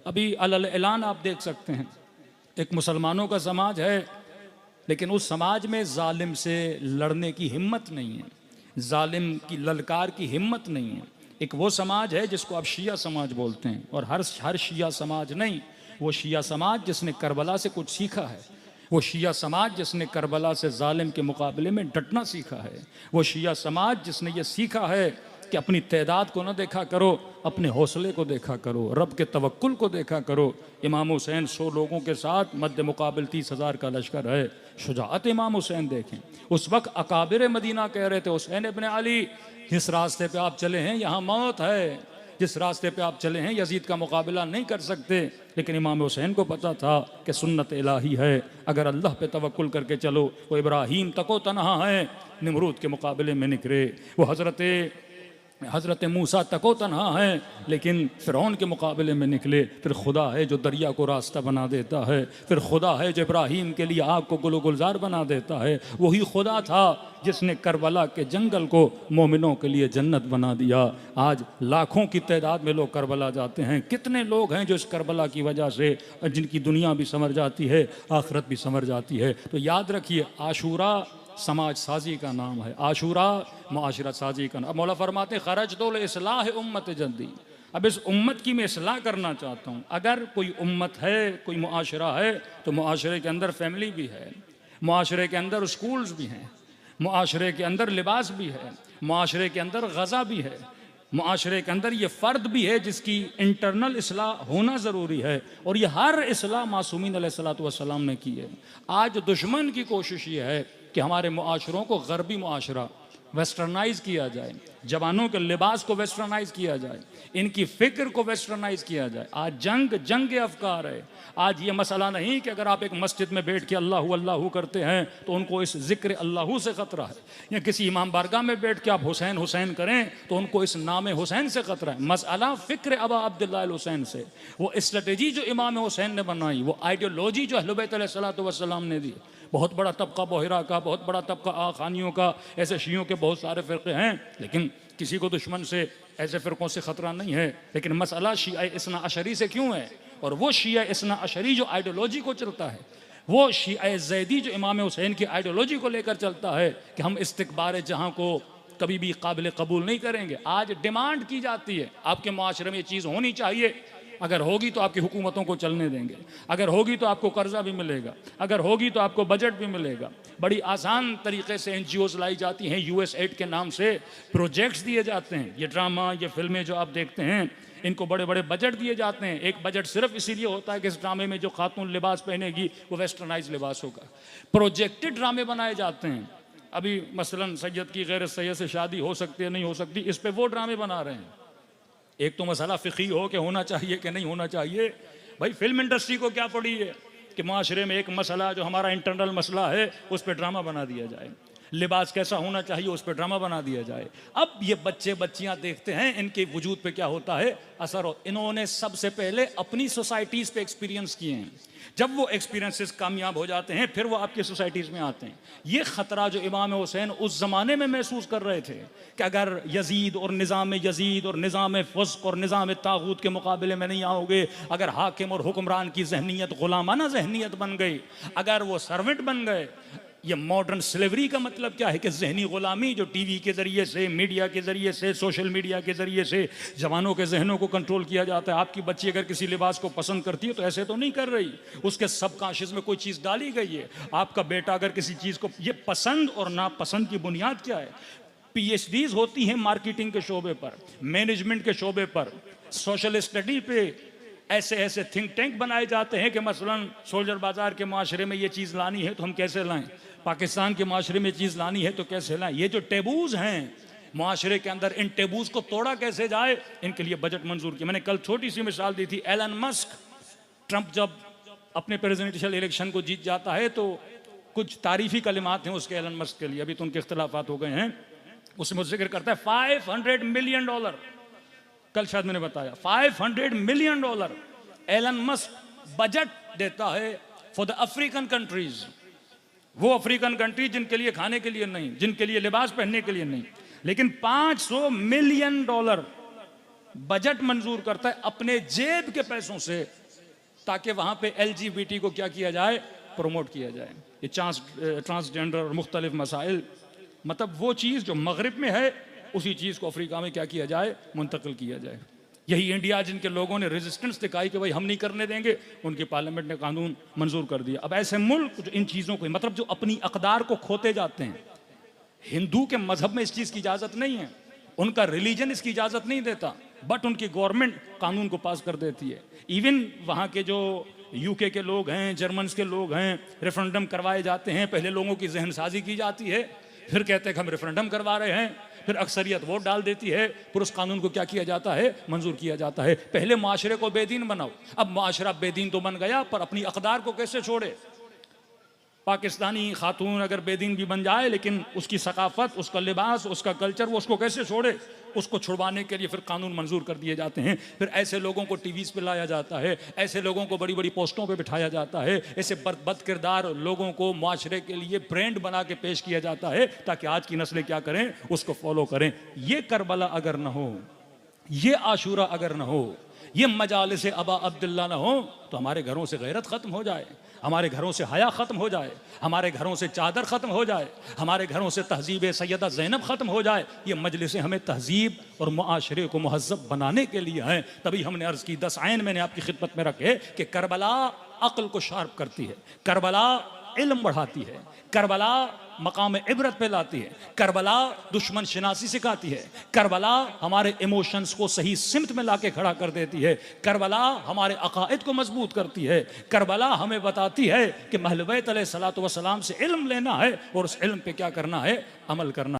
अभी अलल ऐलान आप देख सकते हैं, एक मुसलमानों का समाज है, लेकिन उस समाज में जालिम से लड़ने की हिम्मत नहीं है, जालिम की ललकार की हिम्मत नहीं है। एक वो समाज है जिसको आप शिया समाज बोलते हैं, और हर शिया समाज नहीं, वो शिया समाज जिसने करबला से कुछ सीखा है, वो शिया समाज जिसने करबला से जालिम के मुकाबले में डटना सीखा है, वो शिया समाज जिसने ये सीखा है कि अपनी तादाद को न देखा करो, अपने हौसले को देखा करो, रब के तवक्कुल को देखा करो। इमाम हुसैन 100 लोगों के साथ मध्य मुकाबिल 30,000 का लश्कर है। शुजाअत इमाम हुसैन देखें। उस वक्त अकाबिर मदीना कह रहे थे, हुसैन इब्न अली जिस रास्ते पे आप चले हैं यहाँ मौत है, जिस रास्ते पे आप चले हैं यजीद का मुकाबला नहीं कर सकते। लेकिन इमाम हुसैन को पता था कि सुन्नत इलाही है, अगर अल्लाह पे तवक्कुल करके चलो। वो इब्राहीम तको तनहा है, निमरूद के मुकाबले में निकले। वो हज़रत मूसा तको तनहा है, लेकिन फ़िरौन के मुकाबले में निकले। फिर खुदा है जो दरिया को रास्ता बना देता है, फिर खुदा है जो इब्राहीम के लिए आग को गुलो गुलजार बना देता है। वही खुदा था जिसने करबला के जंगल को मोमिनों के लिए जन्नत बना दिया। आज लाखों की तादाद में लोग करबला जाते हैं। कितने लोग हैं जो इस करबला की वजह से जिनकी दुनिया भी संवर जाती है, आखिरत भी संवर जाती है। तो याद रखिए, आशूरा समाज साजी का नाम है, आशूरा मुआशरत साजी का नाम। अब मौला फरमाते खरज तो इस्लाह उम्मत जद्दी। अब इस उम्मत की मैं इस्लाह करना चाहता हूँ। अगर कोई उम्मत है, कोई मुआशरा है, तो मुआशरे के अंदर फैमिली भी है, मुआशरे के अंदर स्कूल्स भी हैं, मुआशरे के अंदर लिबास भी है, मुआशरे के अंदर गज़ा भी है, मुआशरे के अंदर ये फ़र्द भी है जिसकी इंटरनल इस्लाह होना ज़रूरी है। और ये हर इस्लाह मासूमीन अलैहिस्सलातु वस्सलाम ने की है। आज दुश्मन की कोशिश ये है कि हमारे मुआशरों को गरबी मुआशरा वेस्टर्नाइज किया जाए, जवानों के लिबास को वेस्टर्नाइज किया जाए, इनकी फ़िक्र को वेस्टर्नाइज किया जाए। आज जंग अफकार है। आज ये मसला नहीं कि अगर आप एक मस्जिद में बैठ के अल्लाह अल्लाह करते हैं तो उनको इस ज़िक्र अल्लाह से ख़तरा है, या किसी इमाम बारगाह में बैठ के आप हुसैन हुसैन करें तो उनको इस नाम हुसैन से ख़तरा है। मसला फ़िक्र अबा अब्दुल्लाह अल हुसैन से, वो स्ट्रेटजी जो इमाम हुसैन ने बनाई, वो आइडियोलॉजी जो अहले बैत अलैहिस्सलातु वस्सलाम ने दी। बहुत बड़ा तबका बोहरा का, बहुत बड़ा तबका आखानियों का, ऐसे शियों के बहुत सारे फ़िरक़े हैं, लेकिन किसी को दुश्मन से ऐसे फ़िरक़ों से ख़तरा नहीं है। लेकिन मसला शिया इस्ना अशरी से क्यों है? और वो शिया इस्ना अशरी जो आइडियोलॉजी को चलता है, वो शिया ज़ैदी जो इमाम हुसैन की आइडियोलॉजी को लेकर चलता है कि हम इस्तिक़बार जहाँ को कभी भी काबिल कबूल नहीं करेंगे। आज डिमांड की जाती है आपके माशरे में ये चीज़ होनी चाहिए, अगर होगी तो आपकी हुकूमतों को चलने देंगे, अगर होगी तो आपको कर्जा भी मिलेगा, अगर होगी तो आपको बजट भी मिलेगा। बड़ी आसान तरीके से NGOs लाई जाती हैं, USAID के नाम से प्रोजेक्ट्स दिए जाते हैं। ये ड्रामा, ये फिल्में जो आप देखते हैं, इनको बड़े बड़े बजट दिए जाते हैं। एक बजट सिर्फ इसीलिए होता है कि इस ड्रामे में जो खातून लिबास पहनेगी वो वेस्टर्नाइज लिबास होगा। प्रोजेक्टेड ड्रामे बनाए जाते हैं। अभी मसलन सैयद की गैर सैयद से शादी हो सकती है नहीं हो सकती, इस पर वो ड्रामे बना रहे हैं। एक तो मसला फ़िक़ी हो कि होना चाहिए कि नहीं होना चाहिए। भाई फिल्म इंडस्ट्री को क्या पड़ी है कि माशरे में एक मसला जो हमारा इंटरनल मसला है उस पर ड्रामा बना दिया जाए, लिबास कैसा होना चाहिए उस पर ड्रामा बना दिया जाए। अब ये बच्चे बच्चियां देखते हैं, इनके वजूद पे क्या होता है असर हो। इन्होंने सबसे पहले अपनी सोसाइटीज़ पे एक्सपीरियंस किए हैं। जब वो एक्सपीरियंसेस कामयाब हो जाते हैं फिर वो आपकी सोसाइटीज़ में आते हैं। ये ख़तरा जो इमाम हुसैन उस ज़माने में महसूस कर रहे थे कि अगर यजीद और निज़ाम फ़ुस्क़ और निज़ाम तागूत के मुकाबले में नहीं आओगे, अगर हाकिम और हुक्मरान की जहनीत ग़ुलामाना जहनीत बन गई, अगर वो सर्वेंट बन गए। ये मॉडर्न स्लेवरी का मतलब क्या है कि जहनी ग़ुलामी जो टीवी के ज़रिए से, मीडिया के ज़रिए से, सोशल मीडिया के ज़रिए से जवानों के जहनों को कंट्रोल किया जाता है। आपकी बच्ची अगर किसी लिबास को पसंद करती है तो ऐसे तो नहीं कर रही, उसके सबकॉन्शियस में कोई चीज़ डाली गई है। आपका बेटा अगर किसी चीज़ को, ये पसंद और नापसंद की बुनियाद क्या है? PhDs होती हैं मार्केटिंग के शोबे पर, मैनेजमेंट के शोबे पर, सोशल स्टडी पे ऐसे ऐसे थिंक टैंक बनाए जाते हैं कि मसलन सोल्जर बाज़ार के माशरे में ये चीज़ लानी है तो हम कैसे लाएं, पाकिस्तान के माशरे में चीज़ लानी है तो कैसे लाएं। ये जो टेबूज़ हैं माशरे के अंदर, इन टेबूज़ को तोड़ा कैसे जाए, इनके लिए बजट मंजूर किया। मैंने कल छोटी सी मिसाल दी थी। एलन मस्क, ट्रंप जब अपने प्रेसिडेंशियल इलेक्शन को जीत जाता है तो कुछ तारीफ़ी कलिमात हैं उसके एलन मस्क के लिए, अभी तो उनके इख्तलाफात हो गए हैं। उसमें जिक्र करता है $500 मिलियन, कल शायद मैंने बताया $500 मिलियन एलन मस्क बजट देता है फॉर द अफ्रीकन कंट्रीज। वो अफ्रीकन कंट्री जिनके लिए खाने के लिए नहीं, जिनके लिए लिबास पहनने के लिए नहीं, लेकिन $500 मिलियन बजट मंजूर करता है अपने जेब के पैसों से, ताकि वहां पे LGBT को क्या किया जाए, प्रमोट किया जाए। ये ट्रांसजेंडर और मुख्तलिफ मसाइल, मतलब वो चीज़ जो मगरिब में है उसी चीज़ को अफ्रीका में क्या किया जाए, मुंतकिल किया जाए। यही इंडिया जिनके लोगों ने रेजिस्टेंस दिखाई कि भाई हम नहीं करने देंगे, उनकी पार्लियामेंट ने कानून मंजूर कर दिया। अब ऐसे मुल्क जो इन चीज़ों को, मतलब जो अपनी अकदार को खोते जाते हैं, हिंदू के मजहब में इस चीज़ की इजाज़त नहीं है, उनका रिलीजन इसकी इजाज़त नहीं देता, बट उनकी गवर्नमेंट कानून को पास कर देती है। इवन वहाँ के जो यूके के लोग हैं, जर्मन्स के लोग हैं, रेफरेंडम करवाए जाते हैं, पहले लोगों की जहनसाजी की जाती है, फिर कहते हैं कि हम रेफरेंडम करवा रहे हैं, फिर अक्सरियत वोट डाल देती है, फिर उस कानून को क्या किया जाता है, मंजूर किया जाता है। पहले माशरे को बेदीन बनाओ, अब माशरा बेदीन तो बन गया, पर अपनी अकदार को कैसे छोड़े। पाकिस्तानी खातून अगर बेदीन भी बन जाए, लेकिन उसकी सकाफत, उसका लिबास, उसका कल्चर, वो उसको कैसे छोड़े, उसको छुड़वाने के लिए फिर कानून मंजूर कर दिए जाते हैं। फिर ऐसे लोगों को टीवीज़ पे लाया जाता है, ऐसे लोगों को बड़ी बड़ी पोस्टों पे बिठाया जाता है, ऐसे बद किरदार लोगों को माशरे के लिए ब्रांड बना के पेश किया जाता है, ताकि आज की नस्लें क्या करें, उसको फॉलो करें। ये करबला अगर न हो, ये आशूरा अगर न हो, ये मजालिस अबा अब्दुल्ला न हो, तो हमारे घरों से गैरत ख़त्म हो जाए, हमारे घरों से हया ख़त्म हो जाए, हमारे घरों से चादर ख़त्म हो जाए, हमारे घरों से तहजीब सैयदा ज़ैनब ख़त्म हो जाए। ये मजलिसें हमें तहजीब और मुआशरे को महज़्ज़ब बनाने के लिए हैं। तभी हमने अर्ज़ की, 10 आयन मैंने आपकी खिदमत में रखे कि करबला अक्ल को शार्प करती है, करबला इल्म बढ़ाती है, करबला मकाम इबरत पे लाती है, करबला दुश्मन शिनासी सिखाती है, करबला हमारे इमोशंस को सही सिमत में लाके खड़ा कर देती है, करबला हमारे अकायद को मजबूत करती है, करबला हमें बताती है कि महल बैत अलैहिस्सलातु वस्सलाम से इल्म लेना है और उस इल्म पे क्या करना है, अमल करना।